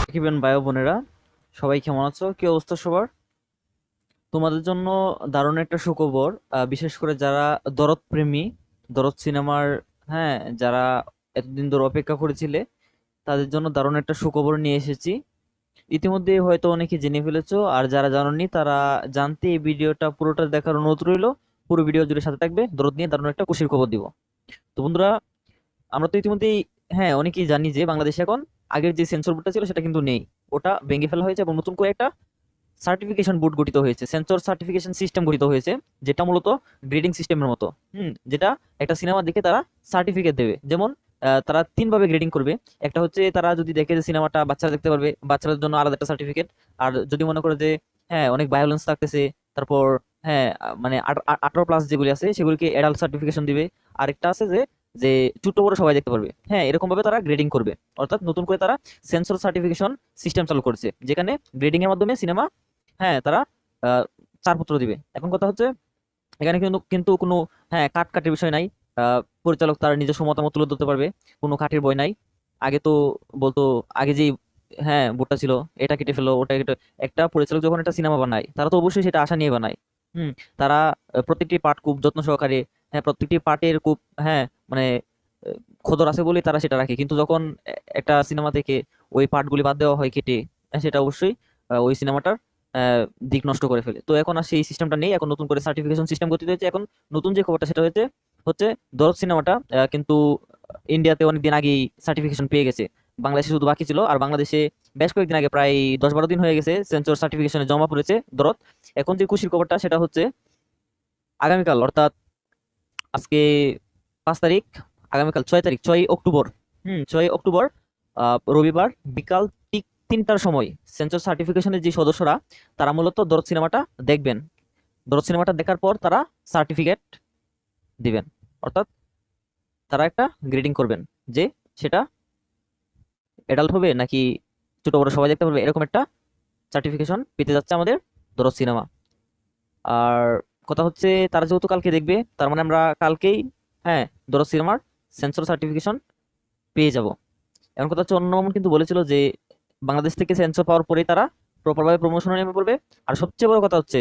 সাকিবেন ভাই ও বোনেরা, সবাই কেমন আছো? কি অবস্থা সবার? তোমাদের জন্য দারুণ একটা সুখবর। বিশেষ করে যারা দরদ প্রেমী, দরদ সিনেমার, হ্যাঁ, যারা এতদিন ধরে অপেক্ষা করেছিলে, তাদের জন্য দারুণ একটা সুখবর নিয়ে এসেছি। ইতিমধ্যে হয়তো অনেকে জেনে ফেলেছো, আর যারা জানোনি তারা জানতে এই ভিডিওটা পুরোটা দেখার অনুরোধ রইলো। পুরো ভিডিও জুড়ে সাথে থাকবে, দরদ নিয়ে দারুণ একটা খুশির খবর দিব। তো বন্ধুরা, আমরা তো ইতিমধ্যেই, হ্যাঁ, অনেকেই জানি যে বাংলাদেশে এখন আগের যে সেন্সর বোর্ডটা ছিল সেটা কিন্তু নেই। ওটা ভেঙে ফেলা হয়েছে এবং নতুন করে একটা সার্টিফিকেশন বোর্ড গঠিত হয়েছে, সেন্সর সার্টিফিকেশন সিস্টেম গঠিত হয়েছে, যেটা মূলত গ্রেডিং সিস্টেমের মতো। যেটা একটা সিনেমা দেখে তারা সার্টিফিকেট দেবে। যেমন তারা তিন ভাবে গ্রেডিং করবে। একটা হচ্ছে তারা যদি দেখে যে সিনেমাটা বাচ্চারা দেখতে পারবে, বাচ্চাদের জন্য আলাদা একটা সার্টিফিকেট। আর যদি মনে করে যে হ্যাঁ অনেক ভায়োলেন্স থাকতেছে, তারপর হ্যাঁ মানে 18+ যেগুলি আছে সেগুলিকে অ্যাডাল্ট সার্টিফিকেশন দিবে। আরেকটা আছে যে যে ছোট বড় সবাই দেখতে পারবে। হ্যাঁ, এরকম ভাবে তারা গ্রেডিং করবে। অর্থাৎ নতুন করে তারা সেন্সর সার্টিফিকেশন সিস্টেম চালু করছে, যেখানে গ্রেডিং এর মাধ্যমে সিনেমা, হ্যাঁ, তারা আহ, ছাড়পত্র দিবে। এখন কথা হচ্ছে, এখানে কিন্তু কিন্তু কোনো, হ্যাঁ, কাটের বিষয় নাই। পরিচালক তার নিজস্ব মতামত তুলে ধরতে পারবে, কোনো কাটের বই নাই। আগে তো বলতো, আগে যেই, হ্যাঁ, বোর্ডটা ছিল, এটা কেটে ফেলো, ওটা কেটে। একটা পরিচালক যখন একটা সিনেমা বানায় তারা তো অবশ্যই সেটা আশা নিয়ে বানায়। হুম তারা প্রত্যেকটি পার্ট খুব যত্ন সহকারে, হ্যাঁ, প্রত্যেকটি পার্টের খুব, হ্যাঁ, মানে আহ, খদর আছে বলেই তারা সেটা রাখে। কিন্তু যখন একটা সিনেমা থেকে ওই পার্টগুলি বাদ দেওয়া হয় কেটে, সেটা অবশ্যই ওই সিনেমাটার আহ, দিক নষ্ট করে ফেলে। তো এখন আর সেই সিস্টেমটা নেই, এখন নতুন করে সার্টিফিকেশন সিস্টেম গঠিত হয়েছে। এখন নতুন যে খবরটা সেটা হচ্ছে হচ্ছে দরদ সিনেমাটা কিন্তু ইন্ডিয়াতে অনেকদিন আগেই সার্টিফিকেশন পেয়ে গেছে। বাংলাদেশে শুধু বাকি ছিল, আর বাংলাদেশে বেশ কয়েকদিন আগে, প্রায় 10-12 দিন হয়ে গেছে, সেন্সর সার্টিফিকেশনে জমা পড়েছে দরদ। এখন যে খুশির খবরটা সেটা হচ্ছে আগামীকাল, অর্থাৎ আজকে 5 তারিখ, আগামীকাল 6 তারিখ, 6 অক্টোবর, 6 অক্টোবর, রবিবার বিকাল ঠিক 3টার সময় সেন্সর সার্টিফিকেশনের যে সদস্যরা, তারা মূলত দরদ সিনেমাটা দেখবেন। দরদ সিনেমাটা দেখার পর তারা সার্টিফিকেট দিবেন। অর্থাৎ তারা একটা গ্রেডিং করবেন যে সেটা অ্যাডাল্ট হবে নাকি ছোট বড় সবাই দেখতে পারবে, এরকম একটা সার্টিফিকেশন পেতে যাচ্ছে আমাদের দরদ সিনেমা। আর কথা হচ্ছে, তারা যেহেতু কালকে দেখবে, তার মানে আমরা কালকেই, হ্যাঁ, দরদ সিনেমার সেন্সর সার্টিফিকেশন পেয়ে যাব। এখন কথা হচ্ছে, অন্য মামুন কিন্তু বলেছিল যে বাংলাদেশ থেকে সেন্সর পাওয়ার পরেই তারা প্রপারভাবে প্রমোশনে নেমে পড়বে। আর সবচেয়ে বড় কথা হচ্ছে,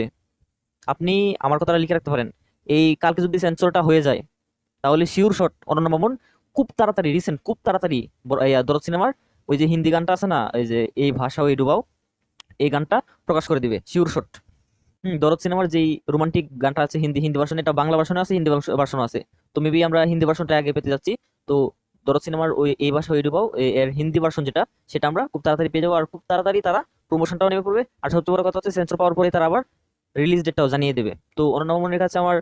আপনি আমার কথাটা লিখে রাখতে পারেন, এই কালকে যদি সেন্সরটা হয়ে যায়, তাহলে শিওর শট অনন্য মামুন খুব তাড়াতাড়ি, রিসেন্ট খুব তাড়াতাড়ি দরদ সিনেমার ওই যে হিন্দি গানটা আছে না, এই যে এই ভাষা ওই ডুবাও, এই গানটা প্রকাশ করে দিবে শিওর শট। দরদ সিনেমার যেই রোমান্টিক গানটা আছে, হিন্দি হিন্দি ভার্সন, এটা বাংলা ভার্সনে আছে, হিন্দি ভার্সন আছে। তো মেবি আমরা হিন্দি ভার্সনটা আগে পেতে যাচ্ছি। তো দরদ সিনেমার ওই এই ভাষা ওই ডুবাও এর হিন্দি ভার্সন যেটা, সেটা আমরা খুব তাড়াতাড়ি পেয়ে যাবো। আর খুব তাড়াতাড়ি তারা প্রমোশনটাও নেমে পড়বে। আর সবচেয়ে বড় কথা হচ্ছে, সেন্সর পাওয়ার পরে তারা আবার রিলিজ ডেটটাও জানিয়ে দেবে। তো অনন্য মামুনের কাছে আমার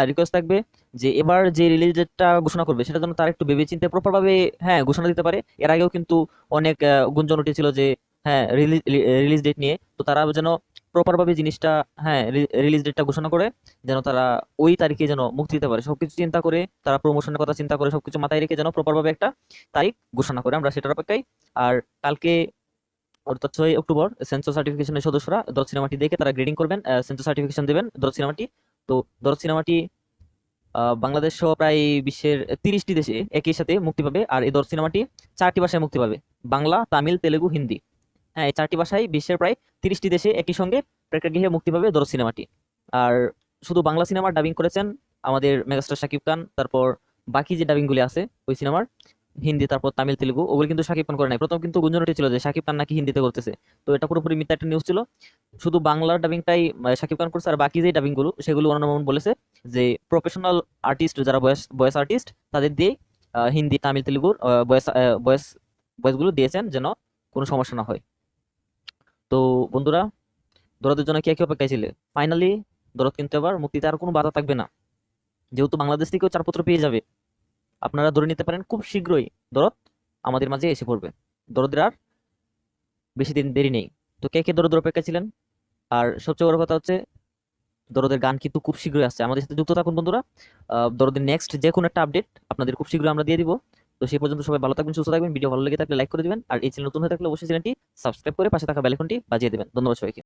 রিকোয়েস্ট থাকবে যে এবার যে রিলিজ ডেটটা ঘোষণা করবে সেটা যেন তার একটু ভেবে চিন্তে প্রপার ভাবে, হ্যাঁ, ঘোষণা দিতে পারে। এর আগেও কিন্তু অনেক গুঞ্জন উঠেছিল যে, হ্যাঁ, রিলিজ ডেট নিয়ে। তো তারা যেন প্রপার ভাবে জিনিসটা, হ্যাঁ, রিলিজ ডেটটা ঘোষণা করে, যেন তারা ওই তারিখে যেন মুক্তি দিতে পারে। সবকিছু চিন্তা করে, তারা প্রমোশনের কথা চিন্তা করে, সবকিছু মাথায় রেখে যেন প্রপার ভাবে একটা তারিখ ঘোষণা করে, আমরা সেটার অপেক্ষায়। আর কালকে, অর্থাৎ 6 অক্টোবর, সেন্সর সার্টিফিকেশনের সদস্যরা দরদ সিনেমাটি দেখে তারা গ্রেডিং করবেন, সেন্সর সার্টিফিকেশন দেবেন দরদ সিনেমাটি। তো দরদ সিনেমাটি বাংলাদেশ সহ প্রায় বিশ্বের 30টি দেশে একই সাথে মুক্তি পাবে। আর এই দরদ সিনেমাটি 4টি ভাষায় মুক্তি পাবে: বাংলা, তামিল, তেলেগু, হিন্দি। হ্যাঁ, এই 4টি ভাষায় বিশ্বের প্রায় 30টি দেশে একই সঙ্গে প্রেক্ষাগৃহে মুক্তি পাবে দরদ সিনেমাটি। আর শুধু বাংলা সিনেমার ডাবিং করেছেন আমাদের মেগাস্টার শাকিব খান। তারপর বাকি যে ডাবিং গুলি আছে ওই সিনেমার, হিন্দি, তারপর তামিল, তেলুগু, ওগুলো কিন্তু শাকিব খান করে নাই। প্রথম কিন্তু গুঞ্জন উঠেছিল যে শাকিব খান নাকি হিন্দিতে করতেছে। তো এটা পুরোপুরি মিথ্যা একটা নিউজ ছিল। শুধু বাংলার ডাবিংটাই শাকিব খান করছে, আর বাকি যে ডাবিং গুলো সেগুলো অনন্য মামুন বলেছে যে প্রফেশনাল আর্টিস্ট, যারা ভয়েস ভয়েস আর্টিস্ট, তাদের দিয়ে হিন্দি, তামিল, তেলুগুর ভয়েস ভয়েস ভয়েস গুলো দিয়েছেন, যেন কোনো সমস্যা না হয়। তো বন্ধুরা, দরদের জন্য কে কে অপেক্ষায় ছিলে? ফাইনালি দরদ কিন্তু এবার মুক্তিতে আর কোনো বাধা থাকবে না। যেহেতু বাংলাদেশ থেকেও ছাড়পত্র পেয়ে যাবে, আপনারা ধরে নিতে পারেন খুব শীঘ্রই দরদ আমাদের মাঝে এসে পড়বে। দরদের আর বেশি দিন দেরি নেই। তো কে কে দরদের অপেক্ষায় ছিলেন? আর সবচেয়ে বড় কথা হচ্ছে, দরদের গান কিন্তু খুব শীঘ্রই আসছে। আমাদের সাথে যুক্ত থাকুন বন্ধুরা। দরদের নেক্সট যে কোনো একটা আপডেট আপনাদের খুব শীঘ্রই আমরা দিয়ে দিব। তো সেই পর্যন্ত সবাই ভালো থাকবেন, সুস্থ থাকবেন। ভিডিও ভালো লেগে থাকলে লাইক করে দিবেন, আর এই চ্যানেল নতুন হয়ে থাকলে অবশ্যই চ্যানেলটি সাবস্ক্রাইব করে পাশে থাকা বেল আইকনটি বাজিয়ে দিবেন। ধন্যবাদ সবাইকে।